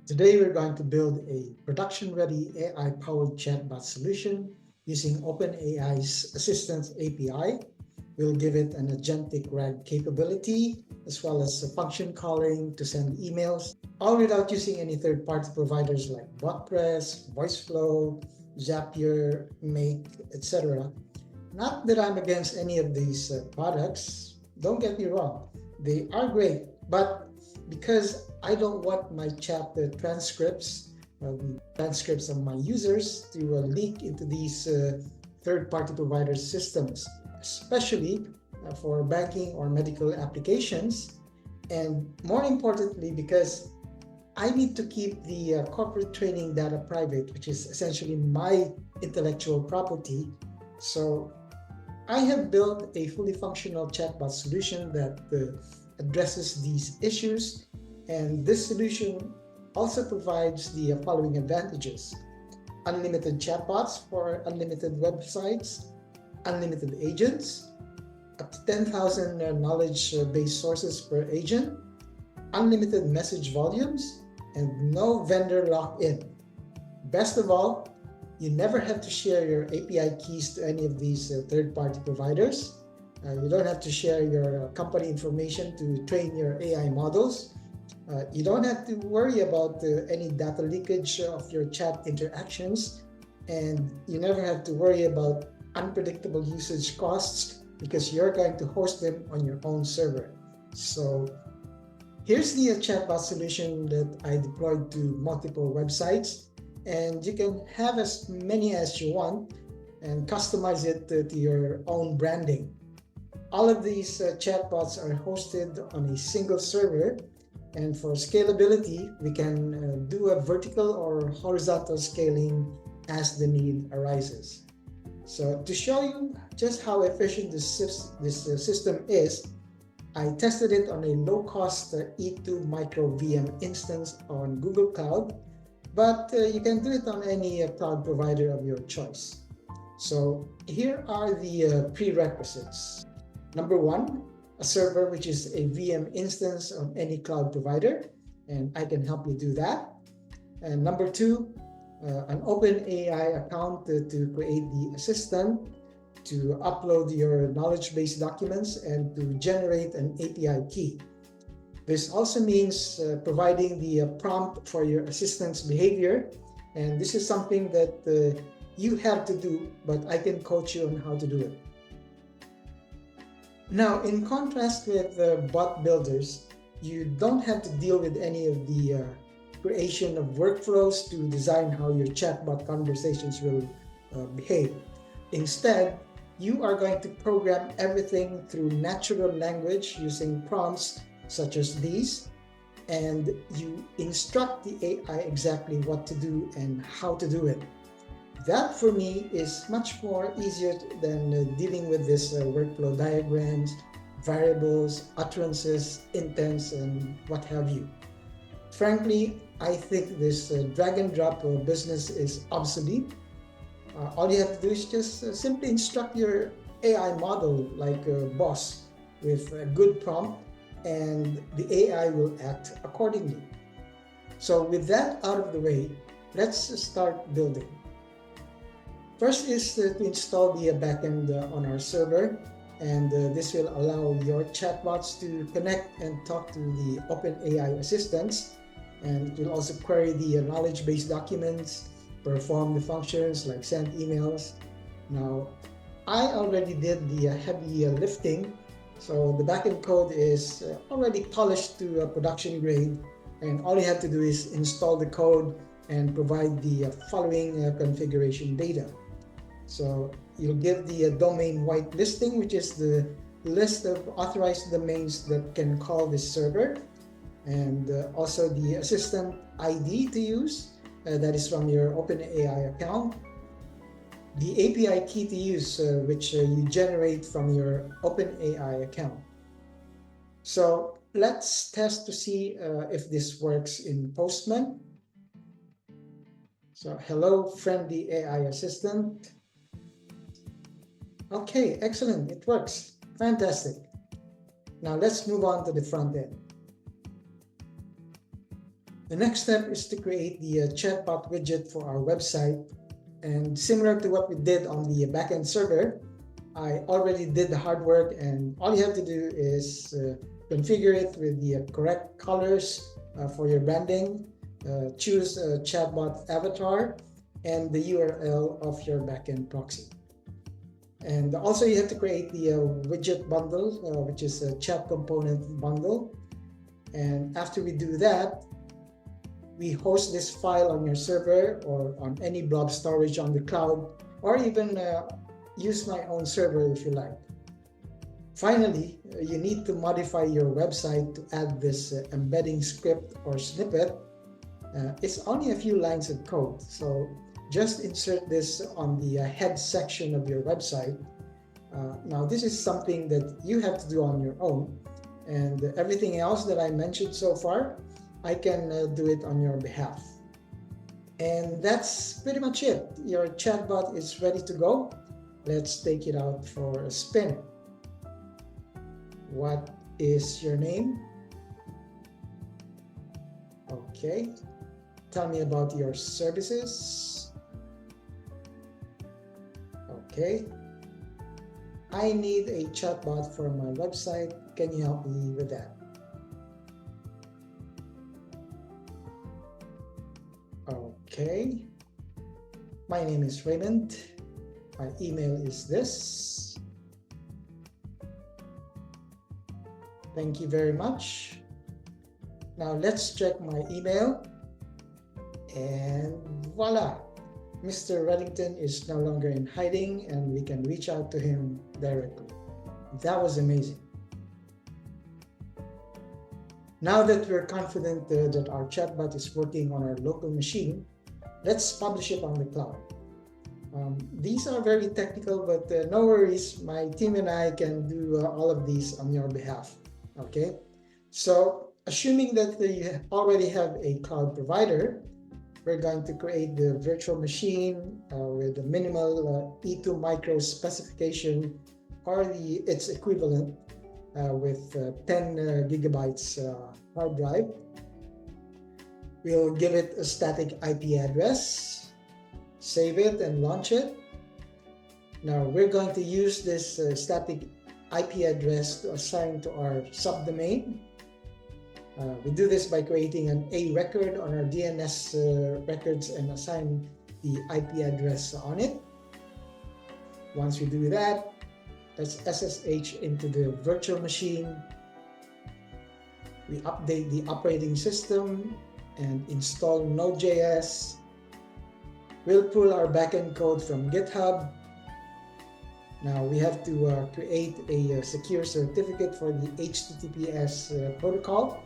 Today, we're going to build a production-ready AI-powered chatbot solution using OpenAI's Assistant API. We'll give it an agentic RAG capability, as well as a function calling to send emails, all without using any third-party providers like BotPress, VoiceFlow, Zapier, Make, etc. Not that I'm against any of these products. Don't get me wrong. They are great, but because I don't want my chat transcripts of my users to leak into these third-party providers' systems, especially for banking or medical applications. And more importantly, because I need to keep the corporate training data private, which is essentially my intellectual property. So I have built a fully functional chatbot solution that addresses these issues. And this solution also provides the following advantages: unlimited chatbots for unlimited websites, unlimited agents, up to 10,000 knowledge-based sources per agent, unlimited message volumes, and no vendor lock-in. Best of all, you never have to share your API keys to any of these third-party providers. You don't have to share your company information to train your AI models. You don't have to worry about any data leakage of your chat interactions, and you never have to worry about unpredictable usage costs because you're going to host them on your own server. So here's the chatbot solution that I deployed to multiple websites, and you can have as many as you want and customize it to your own branding. All of these chatbots are hosted on a single server, and for scalability, we can do a vertical or horizontal scaling as the need arises. So to show you just how efficient this system is, I tested it on a low-cost E2 Micro VM instance on Google Cloud, but you can do it on any cloud provider of your choice. So here are the prerequisites. Number one, a server which is a VM instance of any cloud provider, and I can help you do that. And number two, an OpenAI account to create the assistant, to upload your knowledge-based documents, and to generate an API key. This also means providing the prompt for your assistant's behavior, and this is something that you have to do, but I can coach you on how to do it. Now, in contrast with bot builders, you don't have to deal with any of the creation of workflows to design how your chatbot conversations will behave. Instead, you are going to program everything through natural language using prompts such as these, and you instruct the AI exactly what to do and how to do it. That for me is much more easier than dealing with this workflow diagrams, variables, utterances, intents, and what have you. Frankly, I think this drag and drop business is obsolete. All you have to do is just simply instruct your AI model like a boss with a good prompt, and the AI will act accordingly. So with that out of the way, let's start building. First is to install the backend on our server, and this will allow your chatbots to connect and talk to the OpenAI assistants, and it will also query the knowledge-based documents, perform the functions like send emails. Now, I already did the heavy lifting, so the backend code is already polished to production grade, and all you have to do is install the code and provide the following configuration data. So you'll give the domain whitelisting, which is the list of authorized domains that can call this server, and also the assistant ID to use, that is from your OpenAI account, the API key to use, which you generate from your OpenAI account. So let's test to see if this works in Postman. So hello, friendly AI assistant. Okay, excellent, it works. Fantastic. Now let's move on to the front end. The next step is to create the chatbot widget for our website. And similar to what we did on the backend server, I already did the hard work, and all you have to do is configure it with the correct colors for your branding, choose a chatbot avatar, and the URL of your backend proxy. And also you have to create the widget bundle, which is a chat component bundle. And after we do that, we host this file on your server or on any blob storage on the cloud, or even use my own server if you like. Finally, you need to modify your website to add this embedding script or snippet. It's only a few lines of code, so just insert this on the head section of your website. Now, this is something that you have to do on your own, and everything else that I mentioned so far, I can do it on your behalf. And that's pretty much it. Your chatbot is ready to go. Let's take it out for a spin. What is your name? Okay. Tell me about your services. Okay. I need a chatbot for my website. Can you help me with that? Okay. My name is Raymond. My email is this. Thank you very much. Now let's check my email. And voila! Mr. Reddington is no longer in hiding, and we can reach out to him directly. That was amazing. Now that we're confident that our chatbot is working on our local machine, let's publish it on the cloud. These are very technical, but no worries, my team and I can do all of these on your behalf. Okay, so assuming that you already have a cloud provider, we're going to create the virtual machine with a minimal E2 micro specification, or its equivalent, with 10 gigabytes hard drive. We'll give it a static IP address, save it and launch it. Now we're going to use this static IP address to assign to our subdomain. We do this by creating an A record on our DNS records and assign the IP address on it. Once we do that, let's SSH into the virtual machine. We update the operating system and install Node.js. We'll pull our backend code from GitHub. Now we have to create a secure certificate for the HTTPS protocol.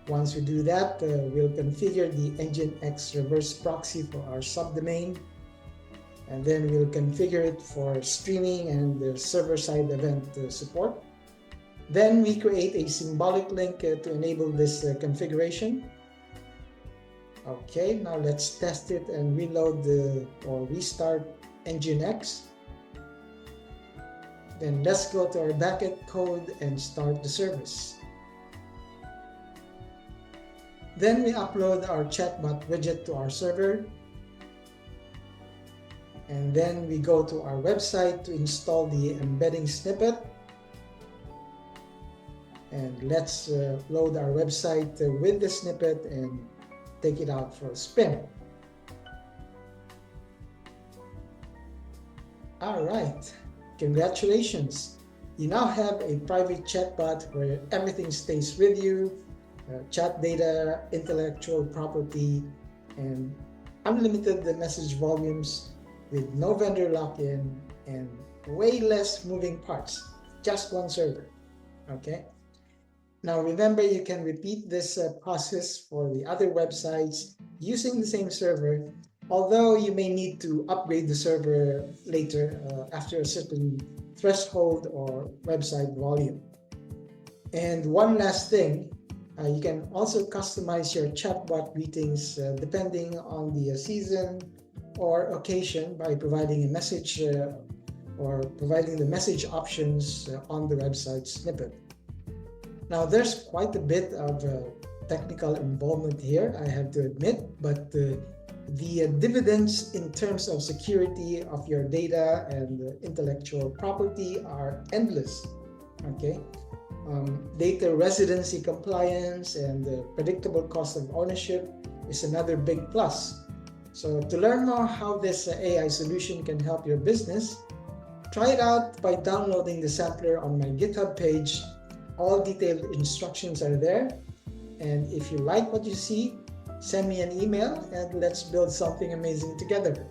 Once we do that, we'll configure the Nginx reverse proxy for our subdomain, and then we'll configure it for streaming and the server-side event support. Then we create a symbolic link to enable this configuration. Okay, now let's test it and reload or restart Nginx. Then let's go to our backend code and start the service. Then we upload our chatbot widget to our server. And then we go to our website to install the embedding snippet. And let's load our website with the snippet and take it out for a spin. All right, congratulations. You now have a private chatbot where everything stays with you. Chat data, intellectual property, and unlimited message volumes with no vendor lock-in and way less moving parts, just one server. Okay. Now remember, you can repeat this process for the other websites using the same server, although you may need to upgrade the server later after a certain threshold or website volume. And one last thing, you can also customize your chatbot greetings depending on the season or occasion by providing a message or providing the message options on the website snippet. Now there's quite a bit of technical involvement here, I have to admit, but the dividends in terms of security of your data and intellectual property are endless. Okay, data residency compliance and the predictable cost of ownership is another big plus. So to learn more how this AI solution can help your business, try it out by downloading the sampler on my GitHub page. All detailed instructions are there. And if you like what you see, send me an email and let's build something amazing together.